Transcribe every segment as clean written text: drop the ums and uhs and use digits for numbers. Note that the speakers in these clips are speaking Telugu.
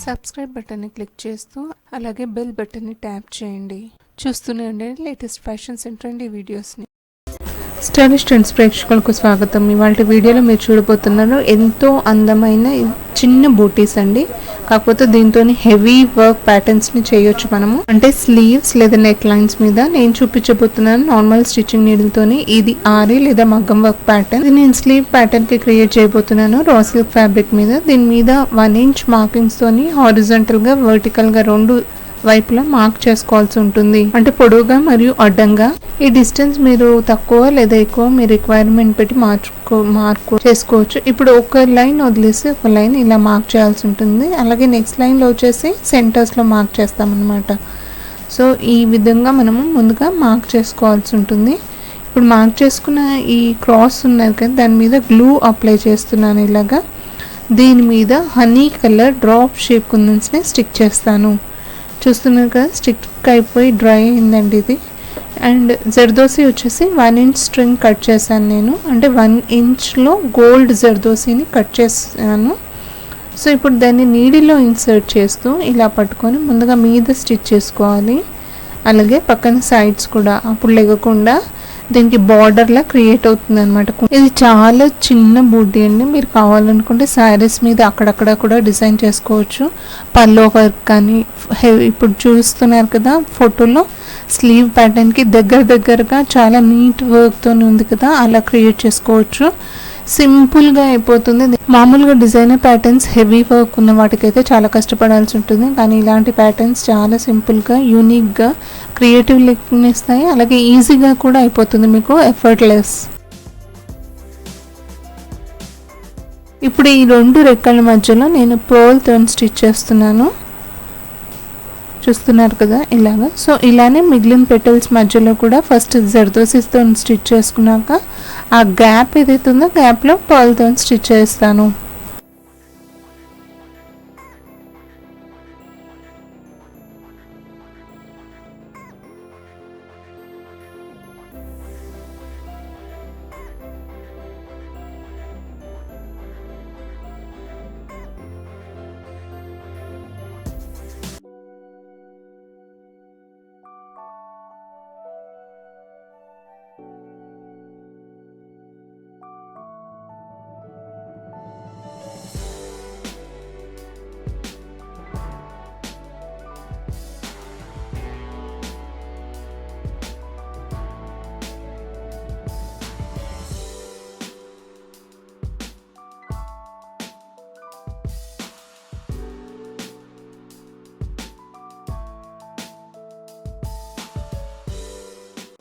సబ్స్క్రైబ్ బటన్ని క్లిక్ చేస్తూ అలాగే బెల్ బటన్ని ట్యాప్ చేయండి. చూస్తూనే ఉండండి లేటెస్ట్ ఫ్యాషన్స్ అండ్ ట్రెండీ వీడియోస్ని. స్టైలిష్ ట్రెండ్స్ ప్రేక్షకులకు స్వాగతం. ఇవాళ వీడియోలో మీరు చూడబోతున్నారు ఎంతో అందమైన చిన్న బూటీస్ అండి. కాకపోతే దీంతో హెవీ వర్క్ ప్యాటర్న్స్ని చేయొచ్చు మనము. అంటే స్లీవ్స్ లేదా నెక్ లైన్స్ మీద నేను చూపించబోతున్నాను నార్మల్ స్టిచ్చింగ్ నీడిల్తోని. ఇది ఆరి లేదా మగ్గం వర్క్ ప్యాటర్న్. ఇది నేను స్లీవ్ ప్యాటర్న్కి క్రియేట్ చేయబోతున్నాను రా సిల్క్ ఫ్యాబ్రిక్ మీద. దీని మీద 1 ఇంచ్ మార్కింగ్స్తోని హారిజాంటల్గా వర్టికల్గా 2 వైపులా మార్క్ చేసుకోవాల్సి ఉంటుంది. అంటే పొడవుగా మరియు అడ్డంగా. ఈ డిస్టెన్స్ మీరు తక్కువ లేదా ఎక్కువ మీ రిక్వైర్మెంట్ పెట్టి మార్క్ చేసుకోవచ్చు. ఇప్పుడు ఒక లైన్ వదిలేసి ఒక లైన్ ఇలా మార్క్ చేయాల్సి ఉంటుంది. అలాగే నెక్స్ట్ లైన్లో వచ్చేసి సెంటర్స్లో మార్క్ చేస్తామన్నమాట. సో ఈ విధంగా మనము ముందుగా మార్క్ చేసుకోవాల్సి ఉంటుంది. ఇప్పుడు మార్క్ చేసుకున్న ఈ క్రాస్ ఉన్నది కదా, దాని మీద గ్లూ అప్లై చేస్తున్నాను ఇలాగా. దీని మీద హనీ కలర్ డ్రాప్ షేప్ కుందన్స్ని స్టిక్ చేస్తాను. చూస్తున్నారు కదా, స్టిక్ అయిపోయి డ్రై అయిందండి ఇది. అండ్ జర్దోసి వచ్చేసి 1 ఇంచ్ స్ట్రింగ్ కట్ చేశాను నేను. అంటే 1 ఇంచ్లో గోల్డ్ జర్దోసిని కట్ చేశాను. సో ఇప్పుడు దాన్ని నీడిలో ఇన్సర్ట్ చేస్తూ ఇలా పట్టుకొని ముందుగా మీద స్టిచ్ చేసుకోవాలి. అలాగే పక్కన సైడ్స్ కూడా, అప్పుడు లెగకుండా దీనికి బార్డర్లా క్రియేట్ అవుతుంది అనమాట. ఇది చాలా చిన్న బూటీ అండి. మీరు కావాలనుకుంటే శారీస్ మీద అక్కడక్కడ కూడా డిజైన్ చేసుకోవచ్చు. పల్లో వర్క్ కానీ, ఇప్పుడు చూస్తున్నారు కదా ఫోటోలో స్లీవ్ ప్యాటర్న్కి దగ్గరగా చాలా నీట్ వర్క్తో ఉంది కదా, అలా క్రియేట్ చేసుకోవచ్చు. సింపుల్గా అయిపోతుంది. మామూలుగా డిజైనర్ ప్యాటర్న్స్ హెవీ వర్క్ ఉన్న వాటికైతే చాలా కష్టపడాల్సి ఉంటుంది. కానీ ఇలాంటి ప్యాటర్న్స్ చాలా సింపుల్గా యూనిక్గా క్రియేటివ్ లుక్ని ఇస్తాయి. అలాగే ఈజీగా కూడా అయిపోతుంది మీకు, ఎఫర్ట్లెస్. ఇప్పుడు ఈ 2 రెక్కల మధ్యలో నేను పర్ల్తో స్టిచ్ చేస్తున్నాను. చూస్తున్నారు కదా ఇలాగా. సో ఇలానే మిగిలిన పెటల్స్ మధ్యలో కూడా ఫస్ట్ జర్దోసిస్తో స్టిచ్ చేసుకున్నాక ఆ గ్యాప్ ఏదైతే ఉందో గ్యాప్లో పర్ల్తో స్టిచ్ చేస్తాను.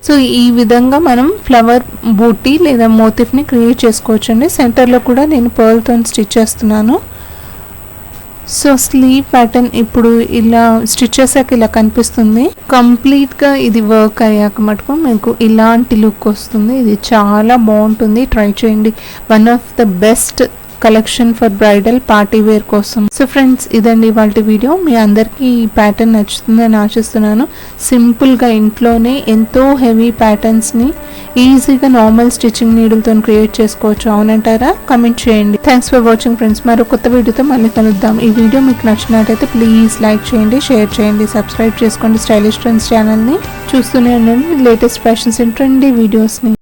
సో ఈ విధంగా మనం ఫ్లవర్ బూటీ లేదా మోటిఫ్ని క్రియేట్ చేసుకోవచ్చు అండి. సెంటర్లో కూడా నేను పర్ల్తో స్టిచ్ చేస్తున్నాను. సో స్లీవ్ ప్యాటర్న్ ఇప్పుడు ఇలా స్టిచ్ చేసాక ఇలా కనిపిస్తుంది. కంప్లీట్గా ఇది వర్క్ అయ్యాక మటుకు మీకు ఇలాంటి లుక్ వస్తుంది. ఇది చాలా బాగుంటుంది, ట్రై చేయండి. One of the best collection for bridal party wear కోసం. సో ఫ్రెండ్స్, ఇదండి ఇవాళ వీడియో. మీ అందరికీ ఈ ప్యాటర్న్ నచ్చుతుందని ఆశిస్తున్నాను. సింపుల్గా ఇంట్లోనే ఎంతో హెవీ ప్యాటర్న్స్ని ఈజీగా నార్మల్ స్టిచ్చింగ్ నీడిల్తో క్రియేట్ చేసుకోవచ్చు. అవునంటారా? కమెంట్ చేయండి. Thanks for watching friends. మరో కొత్త వీడియోతో మళ్ళీ కలుద్దాం. ఈ వీడియో మీకు నచ్చినట్టయితే ప్లీజ్ లైక్ చేయండి, షేర్ చేయండి, సబ్స్క్రైబ్ చేసుకోండి స్టైలిష్ ట్రెండ్స్ ఛానల్ని. చూస్తూనే ఉండండి లేటెస్ట్ ఫ్యాషన్స్ అండ్ ట్రెండీ వీడియోస్ని.